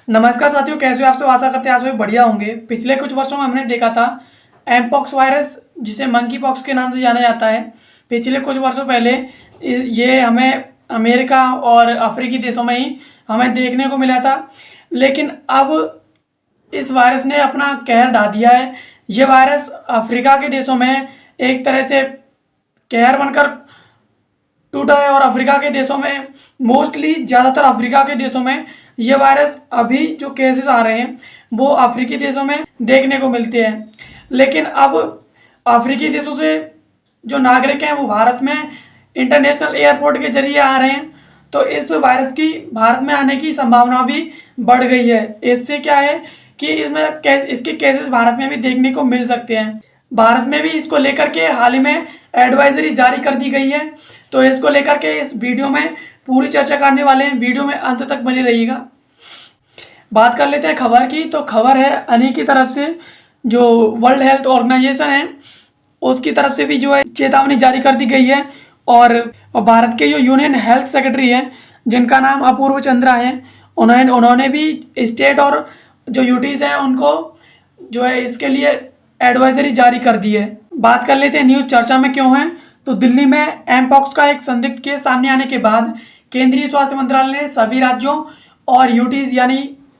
नमस्कार साथियों, कैसे हो आप सब। आशा करते हैं आप सभी बढ़िया होंगे। पिछले कुछ वर्षों में हमने देखा था एमपॉक्स वायरस, जिसे मंकी पॉक्स के नाम से जाना जाता है। पिछले कुछ वर्षों पहले ये हमें अमेरिका और अफ्रीकी देशों में ही हमें देखने को मिला था, लेकिन अब इस वायरस ने अपना कहर ढा दिया है। ये वायरस अफ्रीका के देशों में एक तरह से कहर बनकर टूटा है और अफ्रीका के देशों में, मोस्टली ज़्यादातर अफ्रीका के देशों में ये वायरस अभी जो केसेस आ रहे हैं वो अफ्रीकी देशों में देखने को मिलते हैं। लेकिन अब अफ्रीकी देशों से जो नागरिक हैं वो भारत में इंटरनेशनल एयरपोर्ट के जरिए आ रहे हैं, तो इस वायरस की भारत में आने की संभावना भी बढ़ गई है। इससे क्या है कि इसके केसेस भारत में भी देखने को मिल सकते हैं। भारत में भी इसको लेकर के हाल ही में एडवाइजरी जारी कर दी गई है, तो इसको लेकर के इस वीडियो में पूरी चर्चा करने वाले हैं। वीडियो में अंत तक बने रहिएगा। बात कर लेते हैं खबर की। तो खबर है अनी की तरफ से, जो वर्ल्ड हेल्थ ऑर्गेनाइजेशन है उसकी तरफ से भी जो है चेतावनी जारी कर दी गई है। और भारत के जो यूनियन हेल्थ सेक्रेटरी हैं, जिनका नाम अपूर्व चंद्रा है, उन्होंने भी स्टेट और जो यूटीज़ हैं उनको जो है इसके लिए एडवाइजरी जारी कर दी है। बात कर लेते हैं न्यूज़ चर्चा में क्यों है। तो दिल्ली में एमपॉक्स का एक संदिग्ध केस सामने आने के बाद केंद्रीय स्वास्थ्य मंत्रालय ने सभी राज्यों और यूटीज़ यानी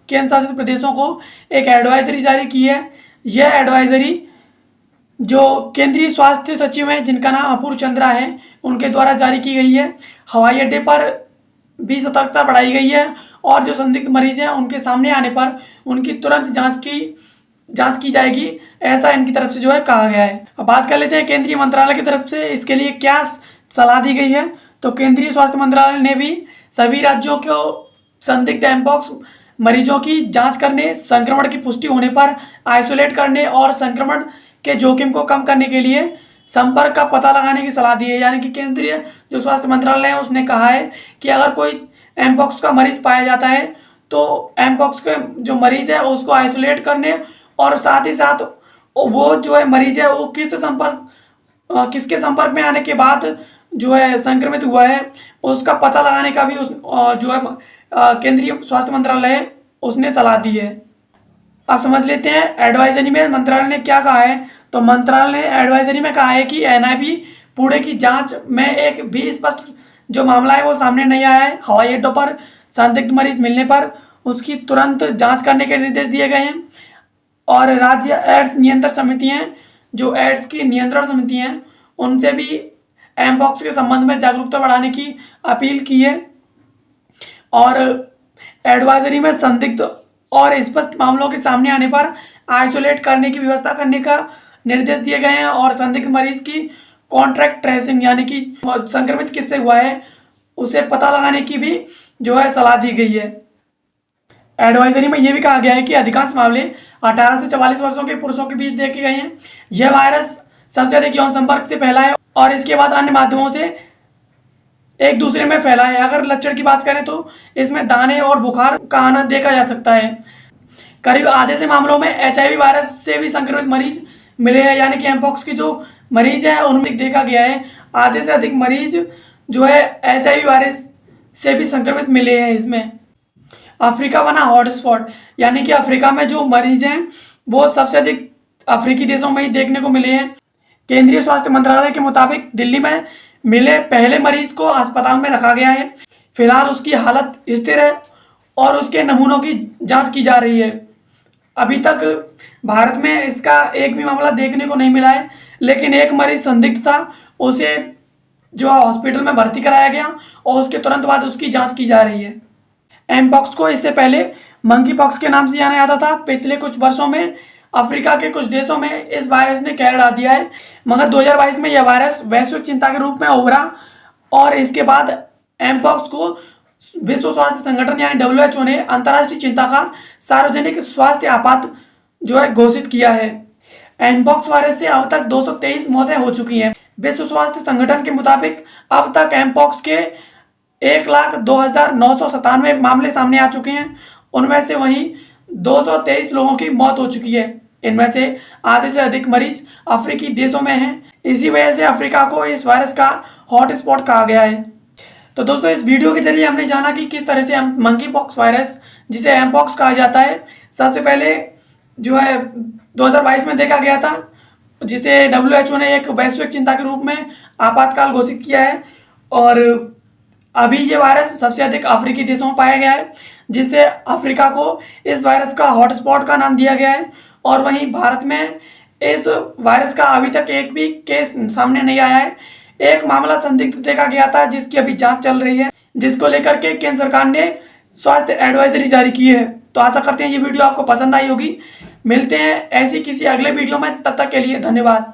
केंद्र शासित प्रदेशों को एक एडवाइजरी जारी की है। यह एडवाइजरी जो केंद्रीय स्वास्थ्य सचिव हैं, जिनका नाम अपूर्व चंद्रा है, उनके द्वारा जारी की गई है। हवाई अड्डे पर भी सतर्कता बढ़ाई गई है और जो संदिग्ध मरीज हैं उनके सामने आने पर उनकी तुरंत जांच की जाएगी, ऐसा इनकी तरफ से जो है कहा गया है। अब बात कर लेते हैं केंद्रीय मंत्रालय की तरफ से इसके लिए क्या सलाह दी गई है। तो केंद्रीय स्वास्थ्य मंत्रालय ने भी सभी राज्यों को संदिग्ध एमपॉक्स मरीजों की जांच करने, संक्रमण की पुष्टि होने पर आइसोलेट करने और संक्रमण के जोखिम को कम करने के लिए संपर्क का पता लगाने की सलाह दी है। यानी कि केंद्रीय जो स्वास्थ्य मंत्रालय है उसने कहा है कि अगर कोई एमपॉक्स का मरीज पाया जाता है तो एमपॉक्स के जो मरीज है उसको आइसोलेट करने और साथ ही साथ वो जो है मरीज है वो किसके संपर्क में आने के बाद जो है संक्रमित हुआ है उसका पता लगाने का भी जो है केंद्रीय स्वास्थ्य मंत्रालय है उसने सलाह दी है। अब समझ लेते हैं एडवाइजरी में मंत्रालय ने क्या कहा है। तो मंत्रालय ने एडवाइजरी में कहा है कि एनआईवी पुणे की जांच में एक भी स्पष्ट जो मामला है वो सामने नहीं आया है। हवाई अड्डों पर संदिग्ध मरीज मिलने पर उसकी तुरंत जांच करने के निर्देश दिए गए हैं और राज्य एड्स नियंत्रण समिति हैं, जो एड्स की नियंत्रण समिति हैं, उनसे भी एमपॉक्स के संबंध में जागरूकता बढ़ाने की अपील की है। और एडवाइजरी में संदिग्ध और स्पष्ट मामलों के सामने आने पर आइसोलेट करने की व्यवस्था करने का निर्देश दिए गए हैं और संदिग्ध मरीज की कॉन्ट्रैक्ट ट्रेसिंग यानी कि संक्रमित किससे हुआ है उसे पता लगाने की भी जो है सलाह दी गई है। एडवाइजरी में यह भी कहा गया है कि अधिकांश मामले 18 से 44 वर्षों के पुरुषों के बीच देखे गए हैं। यह वायरस सबसे अधिक यौन संपर्क से फैला है और इसके बाद अन्य माध्यमों से एक दूसरे में फैला है। अगर लक्षण की बात करें तो इसमें दाने और बुखार का आना देखा जा सकता है। करीब आधे से मामलों में एचआईवी वायरस से भी संक्रमित मरीज मिले हैं, यानी कि एमपॉक्स की जो मरीज है उनमें देखा गया है आधे से अधिक मरीज जो है एचआईवी वायरस से भी संक्रमित मिले हैं। इसमें अफ्रीका बना हॉटस्पॉट, यानी कि अफ्रीका में जो मरीज हैं वो सबसे अधिक अफ्रीकी देशों में ही देखने को मिले हैं। केंद्रीय स्वास्थ्य मंत्रालय के मुताबिक दिल्ली में मिले पहले मरीज को अस्पताल में रखा गया है। फिलहाल उसकी हालत स्थिर है और उसके नमूनों की जांच की जा रही है। अभी तक भारत में इसका एक भी मामला देखने को नहीं मिला है, लेकिन एक मरीज संदिग्ध था, उसे जो हॉस्पिटल में भर्ती कराया गया और उसके तुरंत बाद उसकी जांच की जा रही है। एमपॉक्स को इससे पहले मंकी पॉक्स के नाम से जाना जाता था। पिछले कुछ वर्षों में अफ्रीका के कुछ देशों में इस वायरस ने कहर ढा दिया है, मगर 2022 में यह वायरस वैश्विक चिंता के रूप में उभरा और इसके बाद एमपॉक्स को विश्व स्वास्थ्य संगठन यानी WHO ने अंतर्राष्ट्रीय चिंता का सार्वजनिक स्वास्थ्य आपात जो है घोषित किया है। एमपॉक्स वायरस से अब तक 223 मौतें हो चुकी हैं। विश्व स्वास्थ्य संगठन के मुताबिक अब तक एमपॉक्स के 1,02,997 मामले सामने आ चुके हैं। उनमें से वहीं 223 लोगों की मौत हो चुकी है। इनमें से आधे से अधिक मरीज अफ्रीकी देशों में हैं। इसी वजह से अफ्रीका को इस वायरस का हॉटस्पॉट कहा गया है। तो दोस्तों, इस वीडियो के जरिए हमने जाना कि किस तरह से हम मंकी पॉक्स वायरस जिसे एमपॉक्स कहा जाता है, सबसे पहले जो है 2022 में देखा गया था, जिसे WHO ने एक वैश्विक चिंता के रूप में आपातकाल घोषित किया है। और अभी ये वायरस सबसे अधिक अफ्रीकी देशों में पाया गया है, जिससे अफ्रीका को इस वायरस का हॉटस्पॉट का नाम दिया गया है। और वहीं भारत में इस वायरस का अभी तक एक भी केस सामने नहीं आया है। एक मामला संदिग्ध देखा गया था, जिसकी अभी जांच चल रही है, जिसको लेकर के केंद्र सरकार ने स्वास्थ्य एडवाइजरी जारी की है। तो आशा करते हैं ये वीडियो आपको पसंद आई होगी। मिलते हैं ऐसी किसी अगले वीडियो में, तब तक के लिए धन्यवाद।